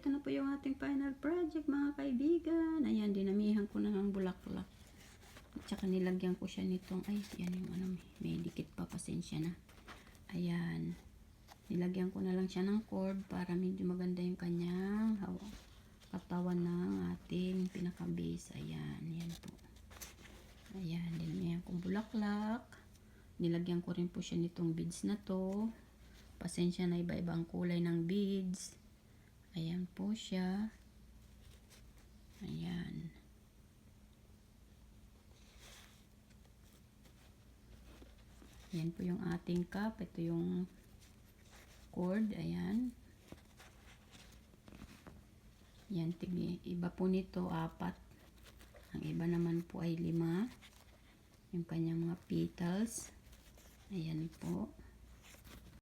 ito na po yung ating final project mga kaibigan. Ayan, dinamihan ko na ng bulaklak. At saka nilagyan ko siya nitong, ay, yan yung ano, may dikit pa, pasensya na. Ayan. Nilagyan ko na lang siya ng cord para medyo maganda yung kanyang katawan ng ating pinaka-base. Ayan, yan po. Ayan, dinamihan kong bulaklak. Nilagyan ko rin po siya nitong beads na to. Pasensya na, iba-ibang kulay ng beads. Ayan po siya. Ayan. Ayan po yung ating cup. Ito yung cord. Ayan. Ayan, iba po nito 4. Ang iba naman po ay 5. Yung kanyang mga petals. Ayan po.